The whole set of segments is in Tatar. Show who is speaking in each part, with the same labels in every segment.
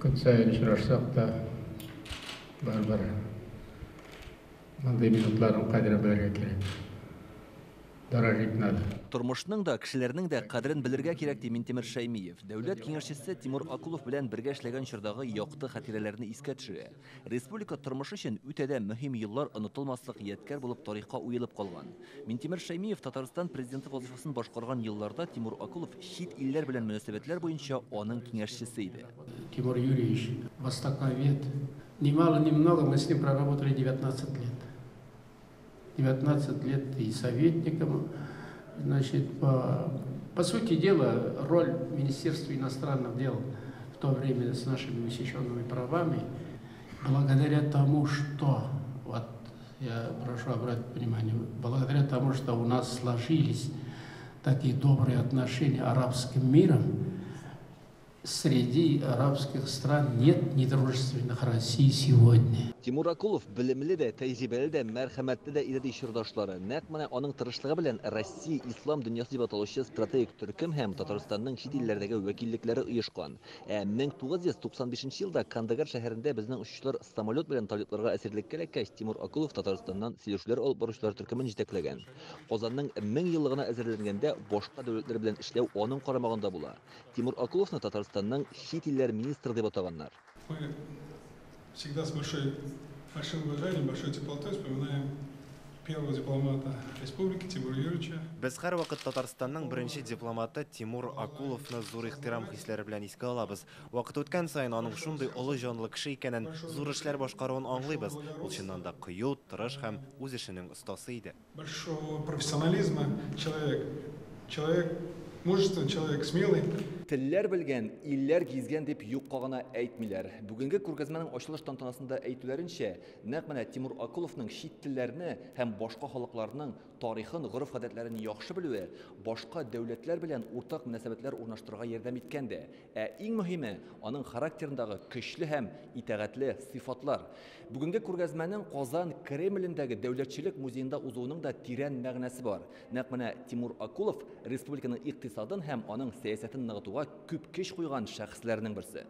Speaker 1: Күн сайын очрашсак та бар-бар мындай минутларын кадерин белергә кирәк. Дорожить надо.
Speaker 2: Тормышның да, кешеләрнең дә кадерен белергә кирәк ди Минтимер Шәймиев. Дәүләт киңәшчесе Тимур Акулов белән бергә эшләгән чордагы якты хатирәләрне искә төшерә. Республика тормышы өчен үтә дә мөһим еллар онытылмаслык ядкар булып тарихка уелып калган. Минтимер Шәймиев Татарстан президенты вазифасын башкарган елларда Тимур Акулов чит илләр белән мөнәсәбәтләр буенча аның киңәшчесе иде.
Speaker 1: Тимур Юрьевич, востоковед. Ни мало, ни много мы с ним проработали 19 лет. 19 лет и советником. Значит, по сути дела, роль Министерства иностранных дел в то время с нашими усеченными правами, благодаря тому, что, вот я прошу обратить внимание, благодаря тому, что у нас сложились такие добрые отношения с арабским миром, среди арабских стран нет недружественных России сегодня.
Speaker 2: Тимур Акулов белемле дә, тәҗрибәле дә, мәрхәмәтле дә иде чордашлары. Нәкъ менә аның тырышлыгы белән Россия ислам дөньясы дип аталучы стратегик төркем һәм Татарстанның чит илләрдәге вәкиллекләре оешкан. 1995 елда Кандагар шәһәрендә безнең учучылар самолет белән талибларга әсирлеккә эләккәч, Тимур Акулов Татарстаннан сөйләшүләр алып баручылар төркемен җитәкләгән. Казанның 1000 еллыгына әзерләнгәндә башка дәүләтләр белән эшләү аның карамагында була. Тимур Акуловны Татарстанның чит илләр министры дип атаганнар.
Speaker 3: Всегда с большим уважением, большой теплотой вспоминаем первого дипломата республики Тимура Юрьевича.
Speaker 4: Без һәр вакыт Татарстанның беренче дипломаты Тимур Акуловны зур ихтирам хисләре белән искә алабыз. Вакыт үткән саен аның шундый олы җанлы кеше икәнен, зур эшләр башкаруын аңлыйбыз. Ул чыннан да кыю, тырыш һәм үз эшенең остасы иде.
Speaker 3: Большого профессионализма человек мужественный, человек смелый.
Speaker 2: Телләр белгән, илләр гизгән дип юкка гына әйтмиләр. Бүгенге күргәзмәнең ачылыш тантанасында әйтүләренчә, нәкъ менә Тимур Акуловның чит телләрне һәм башка халыкларның тарихын, гореф-гадәтләрен яхшы белүе башка дәүләтләр белән уртак мөнәсәбәтләр урнаштырырга ярдәм иткән дә. Иң мөһиме, аның характерындагы көчле һәм итәгатьле сыйфатлар. Бүгенге күргәзмәнең Казан Кремлендәге дәүләтчелек музеенда узуының да тирән мәгънәсе бар. Нәкъ менә Тимур Акулов республиканың икътисадын һәм аның сәясәтен ныгытуга күп көч куйган шәхесләрнең берсе.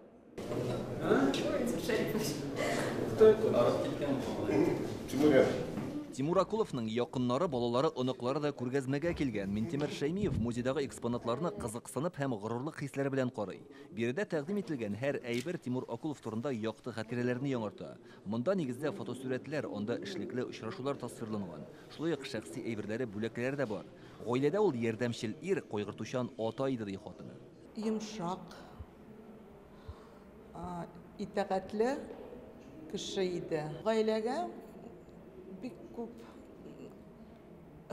Speaker 2: Тимур Акуловның якыннары, балалары, оныклары да күргәзмәгә килгән. Минтимер Шәймиев музейдагы экспонатларны кызыксынып һәм горурлык хисләре белән карый. Биредә тәкъдим ителгән һәр әйбер Тимур Акулов турында якты хатирәләрне яңарта. Монда нигездә фотосурәтләр, анда эшлекле очрашулар тасвирланган. Шулай ук шәхси әйберләре, бүләкләре дә бар. Гаиләдә ул ярдәмчел ир, кайгыртучан ата иде ди хатыны.
Speaker 5: Йомшак, итәгатьле кеше иде. Гаиләгә бик күп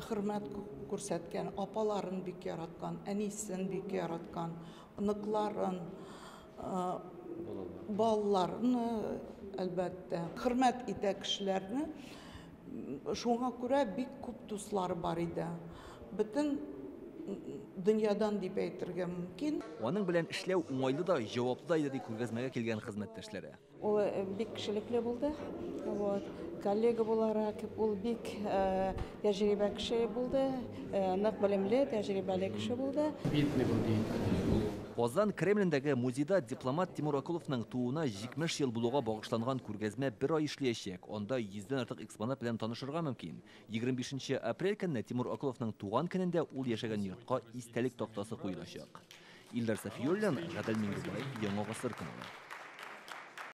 Speaker 5: хөрмәт күрсәткән, апаларын бик яраткан, әнисен бик яраткан, оныкларын, балаларны әлбәттә хөрмәт итә кешеләрне. Шуңа күрә бик күп дуслары бар иде. Бөтен дөньядан дип әйтергә мөмкин.
Speaker 2: Аның белән эшләү уңайлы да, җаваплы да иде ди күргәзмәгә килгән хезмәттәшләре.
Speaker 6: Ул бик кешелекле булды. Коллега буларак ул бик тәҗрибә кеше булды, нык белемле, тәҗрибәле кеше булды.
Speaker 1: Видный был день.
Speaker 2: Казан Кремлендәге музейда дипломат Тимур Акуловның тууына 70 ел булуга багышланган күргәзмә бер ай эшләячәк. Анда 100дән артык экспонат белән танышырга мөмкин. 25 апрель көнне Тимур Акуловның туган көнендә ул яшәгән йортка истәлек тактасы куелачак. Илдар Сафиуллин, Гадел Мингубаев, Яңа Гасыр каналы.